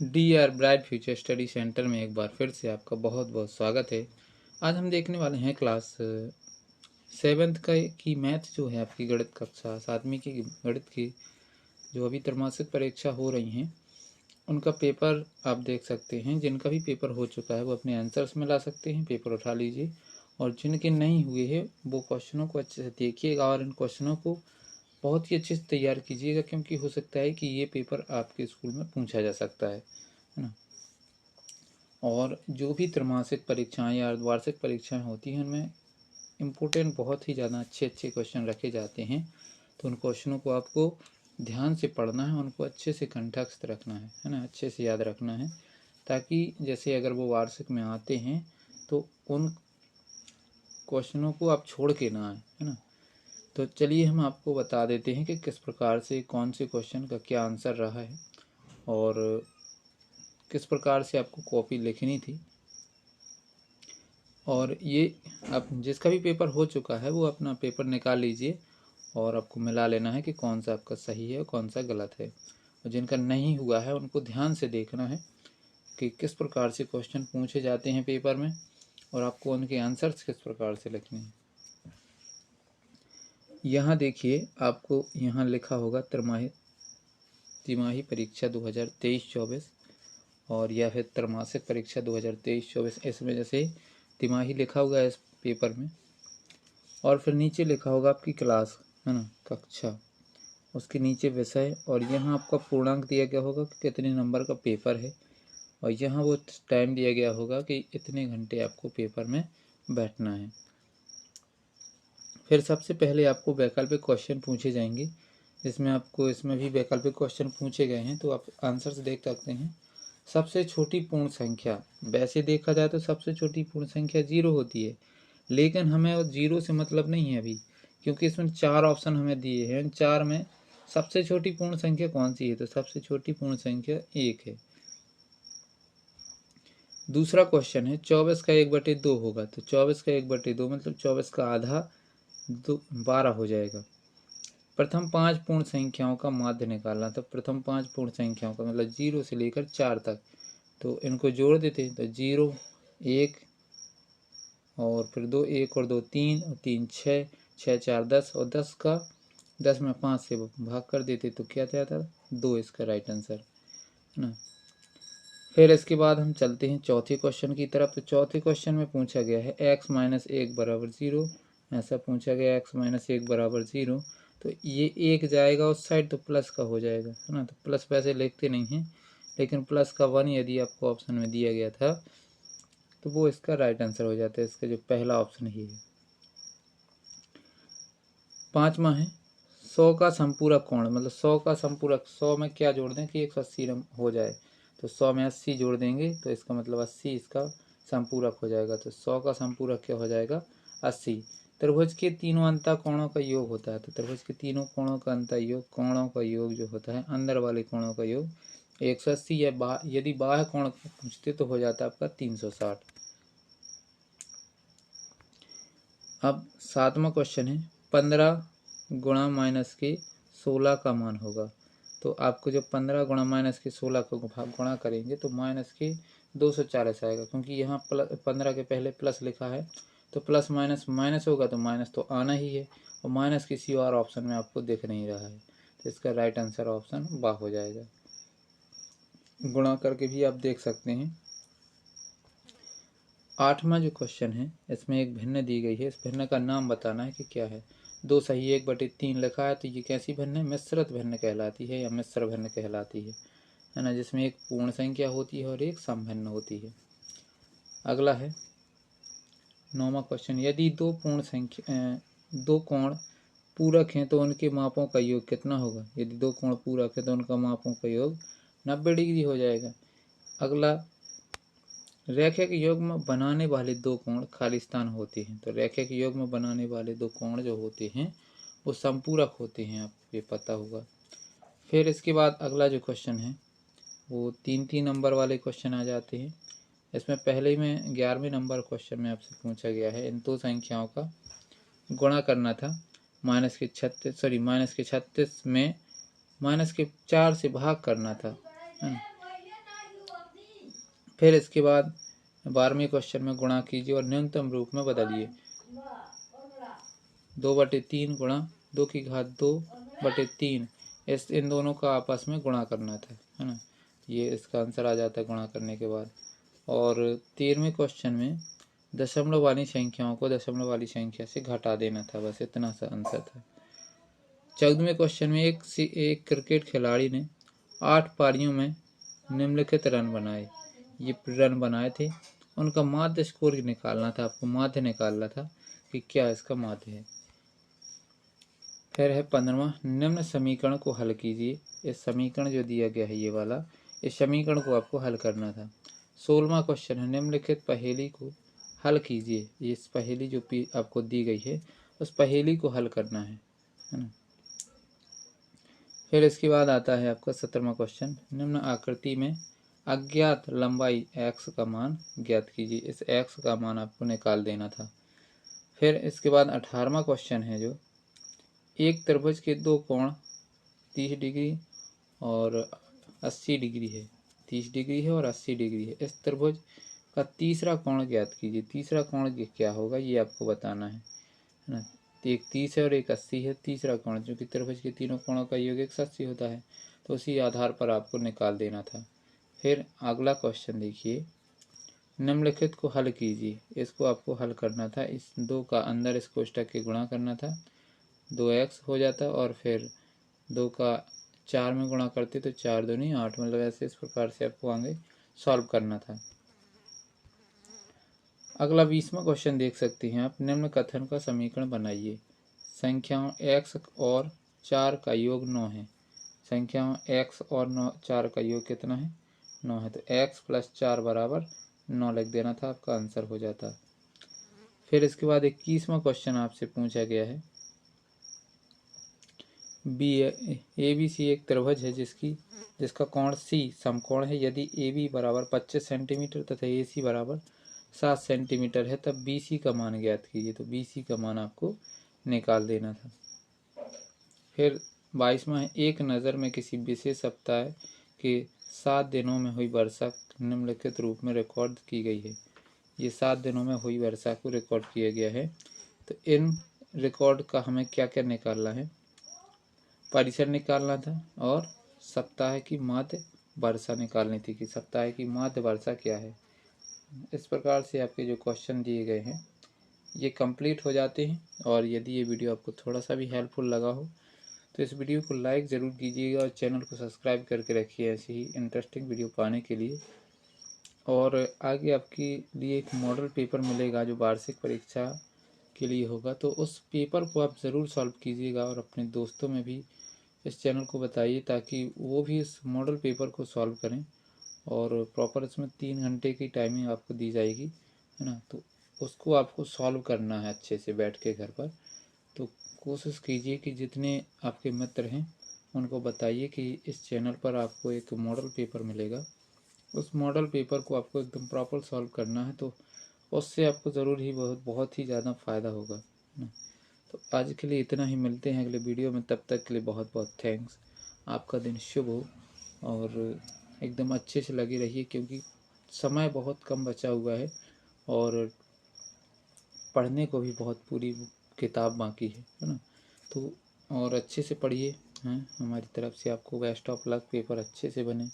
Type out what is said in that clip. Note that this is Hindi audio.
DR bright future study centre में एक बार फिर से आपका बहुत बहुत स्वागत है। आज हम देखने वाले हैं क्लास 7th की मैथ जो है आपकी गणित कक्षा 7वीं की गणित की जो अभी त्रैमासिक परीक्षा हो रही हैं उनका पेपर आप देख सकते हैं। जिनका भी पेपर हो चुका है वो अपने आंसर्स में ला सकते हैं, पेपर उठा लीजिए। और जिनके नहीं हुए हैं वो क्वेश्चनों को अच्छे से देखिएगा और इन क्वेश्चनों को बहुत ही अच्छे से तैयार कीजिएगा, क्योंकि हो सकता है कि ये पेपर आपके स्कूल में पूछा जा सकता है ना। और जो भी त्रैमासिक परीक्षाएं या अर्धवार्षिक परीक्षाएं होती हैं उनमें इम्पोर्टेंट बहुत ही ज़्यादा अच्छे अच्छे क्वेश्चन रखे जाते हैं। तो उन क्वेश्चनों को आपको ध्यान से पढ़ना है, उनको अच्छे से कंठस्थ रखना है ना, अच्छे से याद रखना है, ताकि जैसे अगर वो वार्षिक में आते हैं तो उन क्वेश्चनों को आप छोड़ के ना आए, है ना। तो चलिए हम आपको बता देते हैं कि किस प्रकार से कौन से क्वेश्चन का क्या आंसर रहा है और किस प्रकार से आपको कॉपी लिखनी थी। और ये आप जिसका भी पेपर हो चुका है वो अपना पेपर निकाल लीजिए और आपको मिला लेना है कि कौन सा आपका सही है और कौन सा गलत है। और जिनका नहीं हुआ है उनको ध्यान से देखना है कि किस प्रकार से क्वेश्चन पूछे जाते हैं पेपर में और आपको उनके आंसर्स किस प्रकार से लिखने हैं। यहाँ देखिए, आपको यहाँ लिखा होगा तिमाही परीक्षा 2023-24 और या फिर त्रैमासिक परीक्षा 2023-24। इसमें जैसे तिमाही लिखा हुआ है इस पेपर में और फिर नीचे लिखा होगा आपकी क्लास, है ना, कक्षा, उसके नीचे विषय और यहाँ आपका पूर्णांक दिया गया होगा कि कितने नंबर का पेपर है और यहाँ वो टाइम दिया गया होगा कि इतने घंटे आपको पेपर में बैठना है। फिर सबसे पहले आपको वैकल्पिक क्वेश्चन पूछे जाएंगे, जिसमें आपको इसमें भी वैकल्पिक क्वेश्चन पूछे गए हैं तो आप आंसर्स देख सकते हैं। सबसे छोटी पूर्ण संख्या, वैसे देखा जाए तो सबसे छोटी पूर्ण संख्या 0 होती है, लेकिन हमें 0 से मतलब नहीं है अभी, क्योंकि इसमें 4 ऑप्शन हमें दिए हैं। 4 में सबसे छोटी पूर्ण संख्या कौन सी है, तो सबसे छोटी पूर्ण संख्या 1 है। दूसरा क्वेश्चन है 24 का 1/2 होगा, तो 24 का 1/2 मतलब 24 का आधा 12 हो जाएगा। प्रथम 5 पूर्ण संख्याओं का माध्य निकालना, तो प्रथम 5 पूर्ण संख्याओं का मतलब 0 से लेकर 4 तक, तो इनको जोड़ देते हैं। तो 0 1 और फिर 2 1 और 2 3 और 3 6 6 4 10 और 10 में 5 से भाग कर देते तो क्या आता है 2, इसका राइट आंसर, है ना। फिर इसके बाद हम चलते हैं चौथे क्वेश्चन की तरफ। तो चौथे क्वेश्चन में पूछा गया है x - 1 = 0, ऐसा पूछा गया x - 1 = 0। तो ये 1 जाएगा उस साइड तो प्लस का हो जाएगा, है ना। तो प्लस वैसे लिखते नहीं हैं, लेकिन प्लस का 1 यदि आपको ऑप्शन में दिया गया था तो वो इसका राइट आंसर हो जाता है। इसका जो पहला ऑप्शन ही है। पांचवा है 100 का संपूरक कोण, मतलब 100 का संपूरक, 100 में क्या जोड़ दें कि 180 हो जाए, तो 100 में 80 जोड़ देंगे तो इसका मतलब 80 इसका संपूरक हो जाएगा। तो 100 का संपूरक क्या हो जाएगा 80। त्रिभुज के तीनों अंतः कोणों का योग होता है, तो त्रिभुज के तीनों कोणों का अंतः योग, कोणों का योग जो होता है अंदर वाले कोणों का योग 180 या यदि बाह्य कोण पूछते तो हो जाता है आपका 360। अब सातवां क्वेश्चन है 15 गुणा माइनस के 16 का मान होगा। तो आपको जब 15 गुणा माइनस के 16 को गुणा करेंगे तो माइनस के 240 आएगा, क्योंकि यहाँ 15 के पहले प्लस लिखा है, तो प्लस माइनस माइनस होगा तो माइनस तो आना ही है, और माइनस किसी और ऑप्शन में आपको दिख नहीं रहा है, तो इसका राइट आंसर ऑप्शन बा हो जाएगा। गुणा करके भी आप देख सकते हैं। आठवां जो क्वेश्चन है इसमें एक भिन्न दी गई है, इस भिन्न का नाम बताना है कि क्या है। 2 सही 1/3 लिखा है, तो ये कैसी भिन्न है, मिश्रित भिन्न कहलाती है या मिश्र भिन्न कहलाती है ना, जिसमें एक पूर्ण संख्या होती है और एक समभिन्न होती है। अगला है 9वां क्वेश्चन, यदि दो कोण पूरक हैं तो उनके मापों का योग कितना होगा। यदि 2 कोण पूरक है तो उनका मापों का योग 90 डिग्री हो जाएगा। अगला, रैखिक युग्म बनाने वाले 2 कोण खालिस्तान होते हैं, तो रैखिक युग्म बनाने वाले 2 कोण जो होते हैं वो संपूरक होते हैं, आपको ये पता होगा। फिर इसके बाद अगला जो क्वेश्चन है वो 3-3 नंबर वाले क्वेश्चन आ जाते हैं। इसमें पहले में 11वें नंबर क्वेश्चन में आपसे पूछा गया है इन दो संख्याओं का गुणा करना था, माइनस के 36 में माइनस के 4 से भाग करना था, है ना। फिर इसके बाद 12वें क्वेश्चन में गुणा कीजिए और न्यूनतम रूप में बदलिए। 2/3 गुणा 2 की घात 2/3, इन दोनों का आपस में गुणा करना था, है ना। ये इसका आंसर आ जाता है गुणा करने के बाद। और 13वें क्वेश्चन में दशमलव वाली संख्याओं को दशमलव वाली संख्या से घटा देना था, बस इतना सा आंसर था। 14वें क्वेश्चन में एक क्रिकेट खिलाड़ी ने 8 पारियों में निम्नलिखित रन बनाए। ये रन बनाए थे, उनका माध्य स्कोर निकालना था, आपको माध्य निकालना था कि क्या इसका माध्य है। फिर है 15वां, निम्न समीकरण को हल कीजिए। इस समीकरण जो दिया गया है ये वाला, इस समीकरण को आपको हल करना था। 16वां क्वेश्चन है, निम्नलिखित पहेली को हल कीजिए। इस पहेली जो आपको दी गई है उस पहेली को हल करना है ना। फिर इसके बाद आता है आपका 17वां क्वेश्चन, निम्न आकृति में अज्ञात लंबाई x का मान ज्ञात कीजिए। इस x का मान आपको निकाल देना था। फिर इसके बाद 18वां क्वेश्चन है जो एक त्रिभुज के दो कोण 30 डिग्री और 80 डिग्री है, 30 डिग्री है और 80 डिग्री है। इस त्रिभुज का तीसरा कोण ज्ञात कीजिए। तीसरा कोण क्या होगा ये आपको बताना है ना। एक 30 है और एक 80 है, तीसरा कोण, जो कि त्रिभुज के तीनों कोणों का योग 180 होता है, तो उसी आधार पर आपको निकाल देना था। फिर अगला क्वेश्चन देखिए, निम्नलिखित को हल कीजिए। इसको आपको हल करना था, इस 2 का अंदर इस कोष्ठक के गुणा करना था, 2x हो जाता और फिर 2 का 4 में गुणा करते तो 4 दूनी 8, मतलब ऐसे इस प्रकार से आपको आगे सॉल्व करना था। अगला 20वां क्वेश्चन देख सकते हैं आप, निम्न कथन का समीकरण बनाइए। संख्याओं x और 4 का योग 9 है। संख्याओं x और 4 का योग कितना है? 9 है। तो x + 4 = 9 लिख देना था, आपका आंसर हो जाता। फिर इसके बाद 21वां क्वेश्चन आपसे पूछा गया है, ABC एक त्रिभुज है जिसका कोण C समकोण है। यदि AB = 25 सेंटीमीटर तथा AC = 7 सेंटीमीटर है, तब BC का मान ज्ञात कीजिए। तो BC का मान आपको निकाल देना था। फिर 22वां है, एक नज़र में किसी विशेष सप्ताह के 7 दिनों में हुई वर्षा निम्नलिखित रूप में रिकॉर्ड की गई है। ये 7 दिनों में हुई वर्षा को रिकॉर्ड किया गया है। तो इन रिकॉर्ड का हमें क्या क्या निकालना है? परिसर निकालना था और सप्ताह की माध्य वर्षा निकालनी थी कि सप्ताह की माध्य वर्षा क्या है। इस प्रकार से आपके जो क्वेश्चन दिए गए हैं ये कंप्लीट हो जाते हैं। और यदि ये वीडियो आपको थोड़ा सा भी हेल्पफुल लगा हो तो इस वीडियो को लाइक ज़रूर कीजिएगा और चैनल को सब्सक्राइब करके रखिए ऐसे ही इंटरेस्टिंग वीडियो पाने के लिए। और आगे आपके लिए एक मॉडल पेपर मिलेगा जो वार्षिक परीक्षा के लिए होगा, तो उस पेपर को आप ज़रूर सॉल्व कीजिएगा और अपने दोस्तों में भी इस चैनल को बताइए ताकि वो भी इस मॉडल पेपर को सॉल्व करें। और प्रॉपर इसमें 3 घंटे की टाइमिंग आपको दी जाएगी, है ना। तो उसको आपको सॉल्व करना है अच्छे से बैठ के घर पर। तो कोशिश कीजिए कि जितने आपके मित्र हैं उनको बताइए कि इस चैनल पर आपको एक मॉडल पेपर मिलेगा। उस मॉडल पेपर को आपको एकदम प्रॉपर सॉल्व करना है, तो उससे आपको ज़रूर ही बहुत ही ज़्यादा फ़ायदा होगा, है ना। तो आज के लिए इतना ही, मिलते हैं अगले वीडियो में। तब तक के लिए बहुत बहुत थैंक्स। आपका दिन शुभ हो और एकदम अच्छे से लगे रहिए, क्योंकि समय बहुत कम बचा हुआ है और पढ़ने को भी बहुत पूरी किताब बाकी है ना। तो और अच्छे से पढ़िए, हैं, हमारी तरफ से आपको बेस्ट ऑफ लक, पेपर अच्छे से बने।